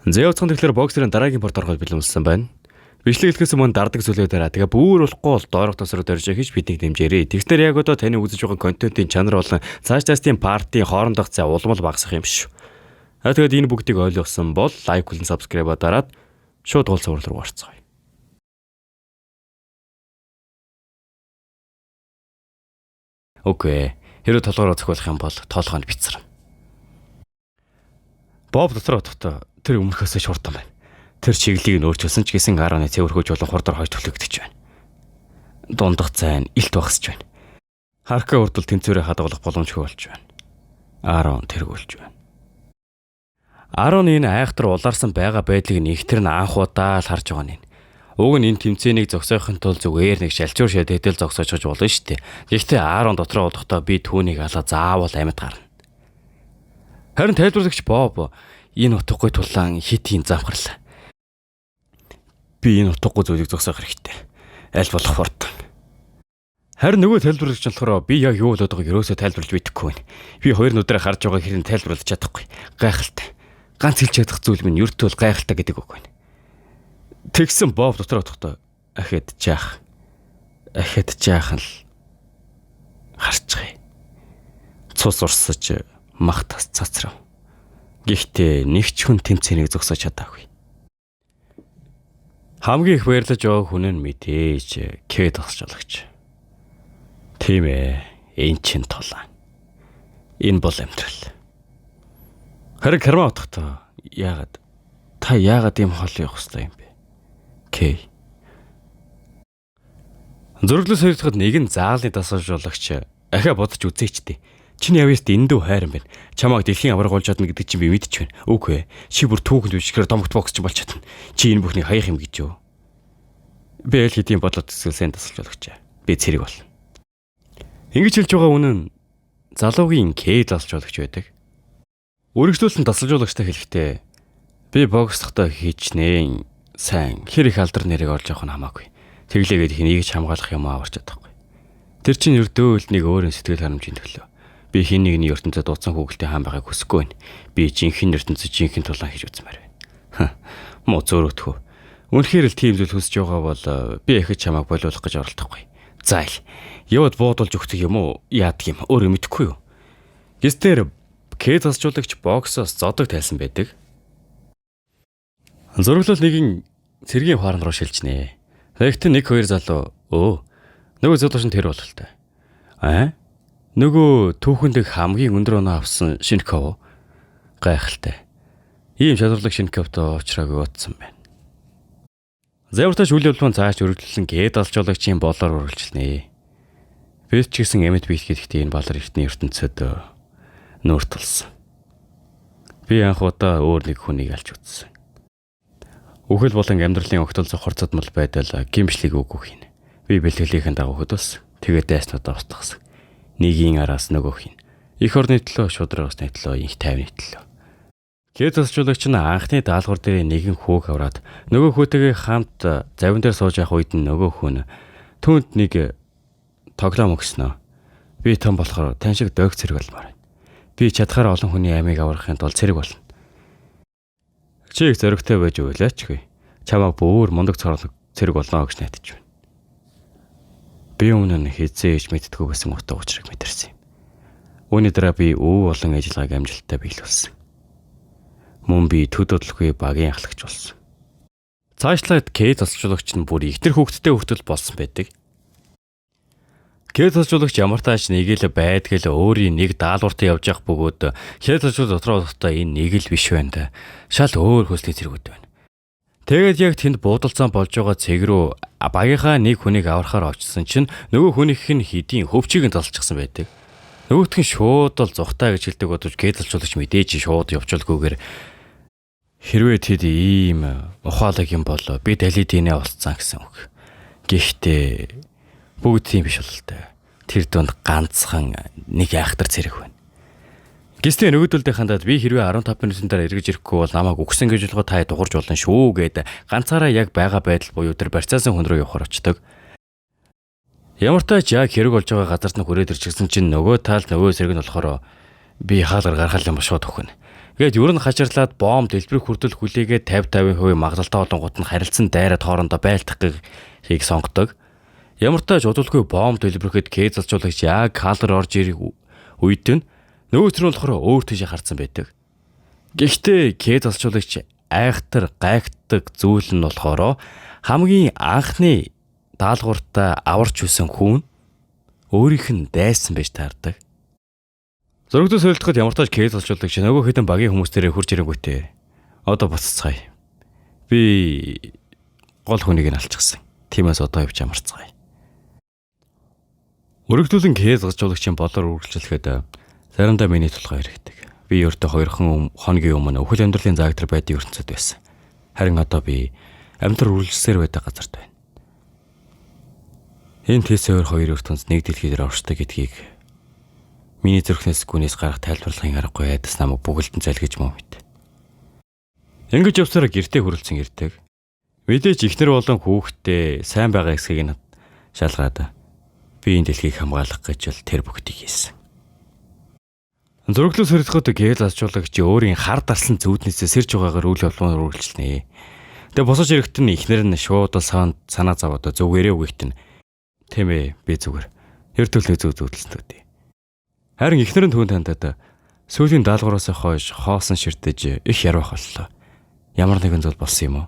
Зэвцхан тэгэхээр боксерын дараагийн порт ороход бэлэмсэн байна. Бичлэг хэлэхээс өмнө дардаг зүйлээ дараа. Тэгээ бүр болохгүй бол доорох тосроо дөрж хийж биднийг дэмжээрэй. Тэгснээр яг одоо таны үзэж байгаа контентын чанар болон цаашдаастын партийн хоорондох зай улмал багасах юм шүү. Тэгээд энэ бүгдийг ойлгосон бол лайк болон subscribe дараад шууд уул цуврал руу орцгоё. Окей. Хэрэв толгоороо зохиолох юм бол тоолгоонд бицэрнэ. Боб дотор одохдоо тэр өмнөхөөсөө шуурдан байна. Тэр чиглэлийг нь өөрчилсөн ч гэсэн 10-ны цэвэрхүүж болон хурдар хойж төлөгдөж байна. Дундах зайн илт багсж байна. Харка урдл тэнцвэрээ хадгалах боломжгүй болж байна. 10 тэргүүлж байна. 10 энэ айхтар улаарсан байгаа байдлыг нэгтэр нь анх удаа л харж байгаа нь. Уг нь энэ тэмцээнийг зогсоохын тулд зүгээр нэг шалчуур шидэдэл зогсоож болж болно шүү дээ. Гэхдээ 10 дотроо удахгүй би түүнийг алга заавал амьд гарна. Харин тайлбарлагч Боб энэ утгагүй тулаан хитийн замхарлаа. Би энэ утгагүй зүйлийг зогсоох хэрэгтэй. Аль болох хурдан. Харин нөгөө тайлбарлагч нь болохоор би яг юу болоод байгааг ерөөсөө тайлбарлаж мэдэхгүй байна. Би хоёр нүдрээ харж байгаа хэрэг тайлбарлаж чадахгүй. Гайхалтай. Ганц хэлж чадах зүйл минь ертөө л гайхалтай гэдэг үг байна. Тэгсэн Боб дотор одохдоо ахад жаах нь л харцгаая. Цус урсаж мах тас цацрав. Гэхдээ нэг ч хүн тэмцээнийг зогсоож чадаагүй. Хамгийн их баярлаж байгаа хүн нь мэдээж Кэд тасчлагч. Тийм ээ, энэ чин тулаан. Энэ бол амьдрал. Харин карма утгатай яагаад ийм хоол явах ёстой юм бэ? Кэй. Зөрөглөөс хоёр дахьад нэг нь заалны дасгалжуулагч ахаа бодож үзээчтэй. Чиний явъяст эндүү хайран байна. Чамааг дэлхийн аврагуулж чадна гэдэг чинь би мэдчихвэн. Үгүй ээ. Чи бүр түүхэнд үжихээр домогт боксч болж чадна. Чи энэ бүхнийг хаях юм гэж юу? Би аль хэдийн бодлоод төсөөлсөн дасгалжуулагч. Би цэрэг болно. Ингэж хэлж байгаа үнэн залуугийн Кэй дасгалжуулагч байдаг. Үргэлжлүүлсэн дасгалжуулагчтай хэлэхдээ би боксдохдоо хийчнээ сайн хэр их алдар нэрийг олж явах нь хамаагүй. Тэглээгээд хэнийг ч хамгаалах юм аварч чадахгүй. Тэр чинь өрдөө үлнийг өөрийн сэтгэл харамжийн төлөө. Би хин нэгний ертөнцид дууцсан хүүхэлтэй хаан байгааг хүсэхгүй байна. Би жинхэнэ ертөнцид жинхэнэ тулаан хийж үзмээр байна. Муу зөөрөтхөө. Үнэхээр л тийм зүйл хүсэж байгаа бол би ихэж чамааг болиулах гэж оролдохгүй. За ил. Яваад буудулж өгөх юм уу? Яадаг юм? Өөрөө мэдэхгүй юу? Гэстээр Кэд тасчуулагч боксоос зодог тайлсан байдаг. Зөрөглөл нэгэн цэргийн хооронд руу шилжнэ. Тэгэхдээ нэг хоёр залуу нөгөө залуу шин тэр бололтой. Нөгөө түүхэнд хамгийн өндөр оноо авсан Шинков гайхалтай. Ийм шалралыг Шинковтой уучраагүй утсан байна. Завартаж үйл явдлын цааш өргөжлөн Кэд алчуулагчийн болоор үргэлжилнэ. Бид ч гэсэн эмэд биелэхдээ энэ балар эртний ертөнцөд нүүр тулсан. Би анх удаа өөр нэг хүнийг алж үзсэн. Үхэл болон амьдралын огтол зохорцодмол байдал гимшлиг үгүй хийнэ. Би бэлтгэлийнхэн дагуу хөдөлс. Тэгээд дайснуудаа устгасан. Нэгийн араас нөгөөх нь. Эх орны төлөө, шудрагсны төлөө, инх тайвны төлөө. Кэд тасчуулагч нь анхны даалгавар дээр нэгэн хүүг аваад нөгөө хүүтэйгээ хамт завин дээр сууж явах үед нөгөө хүн түүнд нэг тоглоом өгснөө. Би том болохоор тань шиг дөг цэрэг болмоор байна. Би чадхаар олон хүний амийг аврахын тулд цэрэг болно. Чи их зөрөгтэй байж уйлаачгүй. Чамааг бүр мундаг цэрэг болно гэж найдаж байна. Би өмнө нь хизээж мэддэггүй байсан утга учирыг мэдэрсэн юм. Үүний дараа би олон ажиллагааг амжилттай биелүүлсэн. Мөн би төд бодлогүй багийн ахлагч болсон. Цаашлаад Кэд тасчуулагч нь бүр ихтер хүүхэдтэй хүртэл болсон байдаг. Кэд тасчуулагч ямар тааш нэг л байдгал өөрийн нэг даалгавартай явж явах бөгөөд Кэд тасчуулагч дотроо энэ нэг л биш байна да. Шал өөр хөслийн зэрэгүүд байна. Тэгээд яг тэнд буудалцаан болж байгаа цэг рүү багийнхаа нэг хүнийг аврахаар очсон чинь нөгөө хүнийх нь хэдийн хөвчийг нь талчихсан байдаг. Нөгөөх нь шууд л зүхтаа гэж хэлдэг бодож Кэд тасчуулагч мэдээж шууд явуулгүйгээр хэрвээ тэд ийм ухаалаг юм бол би далидинэ олцсан гэсэн үг. Гэхдээ бүгд тийм биш бололтой. Тэр донд ганцхан нэг айхтар цэрэг байна. Гэвч нөгөөдөлдөө хандаад би хэрвээ 15 минутын дараа эргэж ирэхгүй бол намайг үгсэн гэж болгоо та дуурж болно шүү гэд ганцаараа яг байгаа байдал буюу тэр барьцаасан хүн рүү явахаар очдог. Ямар ч тач яг хэрэг болж байгаа газарт нь хүрээд ирчихсэн чинь нөгөө талд нөгөө сэрэг нь болохоор би хаалгаар гаргал юм шууд өгнө. Гээд ер нь хачирлаад бомб дэлбэрэх хүртэл хүлээгээд 50% магадлалтай болонгууд нь харилцан дайраад хоорондоо байлдахыг сонгодог. Ямар ч тач удалгүй бомб дэлбэрэхэд К залжуулагч яг калер орж ирэх үед нь нөгөө төр нь болохоор өөр тийш харцсан байдаг. Гэхдээ К залжуулагч айхтар гайхдаг зүйл нь болохоор хамгийн анхны даалгавартаа аварч үсэн хүн өөрийнх нь дайсан байж таардаг. Зурагтаа солилцоход ямар тач К залжуулагч нөгөө хэдэн багийн хүмүүс тэрээр хурж ирэнгүүтээ. Одоо буцацгаая. Би гол хүнийг нь алчихсан. Тиймээс одоо явж амарцгаая. Өргөдүүлэн К залжуулагчийн болоор үргэлжлэхэд заримдаа миний толгой иргэдэг. Би өөртөө 2 хоногийн өмнө өхөл амьдралын заагдар байдгийн ертөнцид байсан. Харин одоо би амьдрал үргэлжлсээр байдаг газарт байна. Энэ Т2 2 ертөнц нэг дэлхий дээр оршдог гэдгийг миний зүрхнээс гүнээс гарах тайлбарлахын аргагүй айдас намайг бүгэлдэн залгиж мөн мэд. Ингэж явсараа гэртээ хүрэлцэн ирдэг. Мэдээж ихнэр болон хүүхдээ сайн байгаа эсхийг нь шалгаад би энэ дэлхийг хамгаалах гэж л тэр бүгдийг хийсэн. Зураглал сөрөлтөд К залжуулагч өөрийн хар дарсан зүуднээсээ сэрж байгаагаар үйл явдлаар үргэлжлэнэ. Тэгээ босож ирэхэд нь ихнэр нь шууд санаа зовоод зүгээрээ үгүйт нь тийм ээ би зүгээр эртүүлээ зүудэлсэн төдий. Харин ихнэр нь түүн тандаад сүүлийн даалгавраас хойш хоосон ширтэж их ярвах боллоо. Ямар нэгэн зүйл болсон юм уу?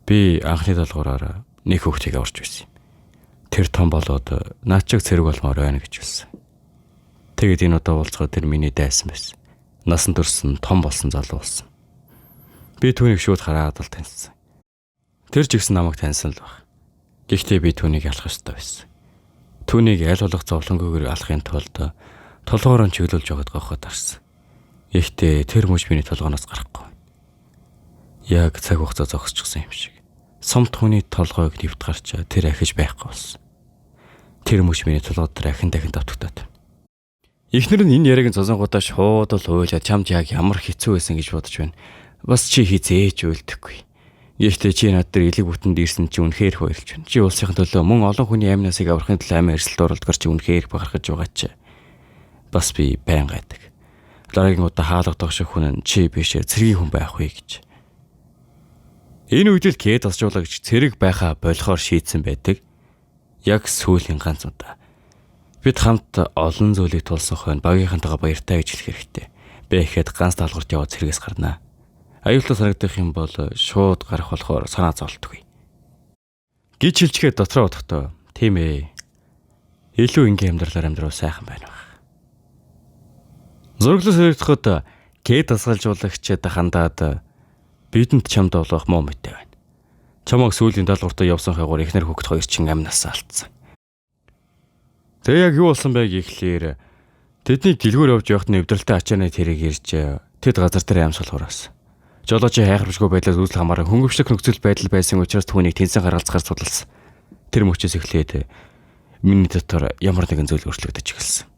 Би анхны даалгавраар нэг хүүхдийг аварч байсан юм. Тэр том болоод наачиг цэрэг болмоор байна гэж хэлсэн. Тэгээд энэ удаа уулзгаад тэр миний дайсан байсан. Насан турш том болсон залуу болсон. Би түүнийг шууд хараад л таньсан. Тэр ч ихсэн намайг таньсан л баг. Гэхдээ би түүнийг алах ёстой байсан. Түүнийг аль болох зовлонгүйгээр алахын тулд толгоороо чиглүүлж яваад гохоод тарсан. Гэхдээ тэр мөч миний толгооноос гарахгүй. Яг цаг хугацаа зогсчихсан юм шиг. Сумт хүний толгойг нэвт гарч тэр ахиж байхгүй болсон. Тэр мөч миний толгой дээр ахин дахин давтагдаад. Ихнэр нь энэ яриаг зозонгуудаа шууд л хуйлаад чамд яг ямар хэцүү байсан гэж бодож байна. Бас чи хизээж үйлдэхгүй. Гэхдээ чи над дээр элэг бүтэнд ирсэн чи үнэхээр баярлж байна. Чи улсынхаа төлөө мөн олон хүний амнасыг аврахын төлөө амин эрсэлт оролдгор чи үнэхээр бахархаж байгаа ч. Бас би байн гайдаг. Дараагийн удаа хаалгадах шиг хүн нь чи бишээ цэргийн хүн байх вэ гэж. Энэ үед л К залжуулагч цэрэг байхаа болохоор шийдсэн байдаг. Яг сүүлийн ганц удаа. Бид хамт олон зүйлийг тулсан хойно багийнхантайгаа баяртай гэж хэлэх хэрэгтэй. Би ихэд ганц даалгаварт яваад цэргээс гарнаа. Аюултай санагдах юм бол шууд гарах болохоор санаа зовлтгүй. Гэж хэлчихэд дотроо бодохдоо тийм ээ. Илүү ингийн амьдралаар амьдрал сайхан байна баг. Зураглал сэрэгдэхэд К дасгалжуулагчид хандаад бидэнд чамд болох муу мэдээ байна. Чамайг сүүлийн даалгавартаа явсан хайгуур ихнэр хөгт хоёр чин амнаас алдсан. Тэгээ яг юу болсон байг ихлээр тэдний дэлгүүр явж явахад нэвдрэлтэй ачааны тэрэг ирж тэд газар дээр амьсгалахураас. Жолоочи хайхрамжгүй байдлаас үүсэл хамааран хөнгөвчлөх нөхцөл байдал байсан учраас түүнийг тэнцэн гаргалцахаар судалсан. Тэр мөчөөс эхлээд миний дотор ямар нэгэн зүйл өөрчлөгдөж эхэлсэн.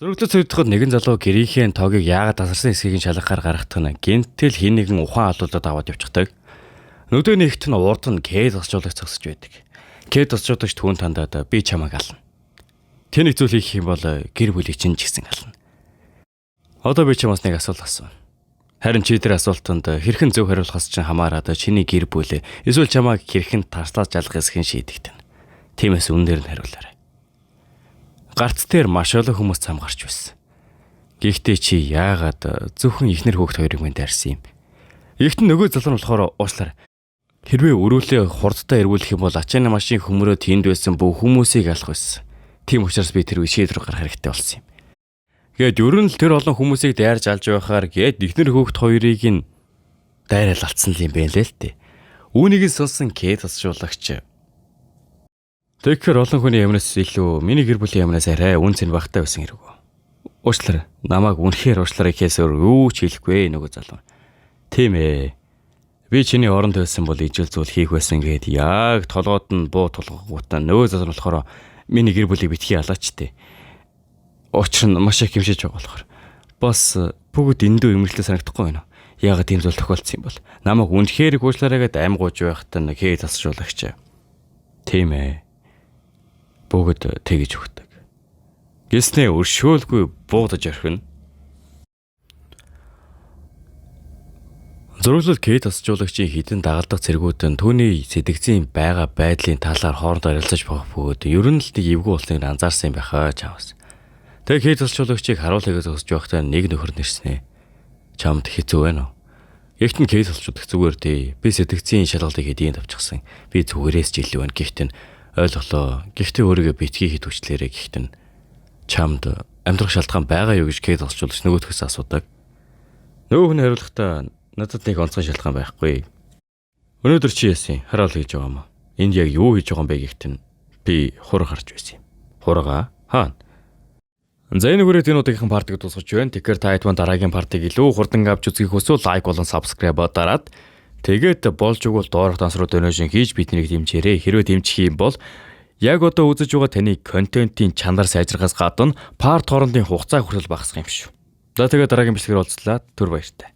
Зураглал сэрэгдэхэд нэгэн залуу гэрийнхээ тогийг яагаад тасарсан эсхийг шалгахаар гаргах нь гинтэл хин нэгэн ухаан алуулаад аваад явчихдаг. Нөгдөө нэгт нь урд нь К засжуулагч зогсож байдаг. К засжуулагч түүн тандаад би чамайг ална. Тэнийг зүйл хийх юм бол гэр бүлийг чинь ч гэсэн ална. Одоо би чамаас нэг асуулт асууна. Харин чи тэр асуултанд хэрхэн зөв хариулахаас чинь хамаарат чиний гэр бүл эсвэл чамайг хэрхэн тарслаж жалгах эсхийг шийдэгдэнэ. Тиймээс үнээр нь хариулаарай. Гарц дээр маш олон хүмүүс цам гарч байсан. Гэхдээ чи яагаад зөвхөн ихнэр хүүхд хоёрыг минь дайрсан юм? Ихт нөгөө залуу нь болохоор уушлаар хэрвээ өрөөлөө хурдтай эргүүлэх юм бол ачааны машин хөмрөө тэнд байсан бүх хүмүүсийг алах байсан. Тийм учраас би тэр үе шийдвэр гаргах хэрэгтэй болсон юм. Гэт ер нь л тэр олон хүмүүсийг дайрж алж байхаар гээд ихнэр хүүхд хоёрыг нь дайрал алдсан юм байна л дээ. Үүнийг нь сонсон К засжуулагч. Тэгэхээр олон хүний амнаас илүү миний гэр бүлийн амнаас арай үн цэн багтаа байсан хэрэг. Уучлаарай. Намайг үнэхээр уучлаарай гэхээсээр юу ч хэлэхгүй нөгөө залуу. Тийм ээ. Би чиний оронд байсан бол ижил зүйл хийх байсан гэд яг толгойд нь буу тулгуутай нөгөө залуу болохоор миний гэр бүлийг битгий алаачтэй. Учир нь маш их хэмшиж байгаа болохоор бас бүгд эндөө эмэрлээ санагдахгүй байна. Яагаад тийм зүйл тохиолдсон юм бол намайг үнэхээр гүйцлээрээ гэд амьгууж байхад нь К засжуулагч. Тийм ээ. Бүгд тэгэж өгдөг. Гиснээ өршөөлгүй буудаж орхино. Зурглал К тасжуулагчийн хідэн дагалдах цэргүүд нь түүний сэтгцийн байгаа байдлын талаар хоорондоо ярилцаж байгаа бөгөөд ер нь л нэг эвгүй болсныг анзаарсан юм байхаа чамс. Тэгээ К тасжуулагчийг харуулъя гэж зогсож байхдаа нэг нөхөр нэрснэ. Чамд хэцүү байна уу? Ягт нь К тасжуулагч зүгээр дээ. Би сэтгцийн шалгалтыг хэдийн тавьчихсан. Би зүгээрээс ч илүү байна. Гэхдээ ойлголоо. Гэхдээ өөрийгөө битгий хідвчлээрээ гэхдээ чамд амьдрах шалтгаан байгаа юу гэж К тасжуулагч нөгөөдхөөс асуудаг. Нөгөө хүн хариулахдаа надад нэг онцгой шалтгаан байхгүй. Өнөөдөр чи яасан? Хараал хийж байгаа юм. Энд яг юу хийж байгаа юм бэ гэхдээ би хур гарч байсан юм. Хургаа? Хаана? За энэ хүрээд энэ удаагийн партиг дуусгаж байна. Тэгэхээр та хэд дараагийн партиг илүү хурдан авч үзэх хүсвэл лайк болон сабскрайб дараад тэгээд болж өгвөл доорх дансруу донешн хийж биднийг дэмжээрэй. Хэрвээ дэмжих юм бол яг одоо үзэж байгаа таны контентын чанар сайжрахаас гадна парт хоорондын хугацаа хүртэл багасах юм шүү. За тэгээд дараагийн бичлэгээр уулзлаа. Түр баяртай.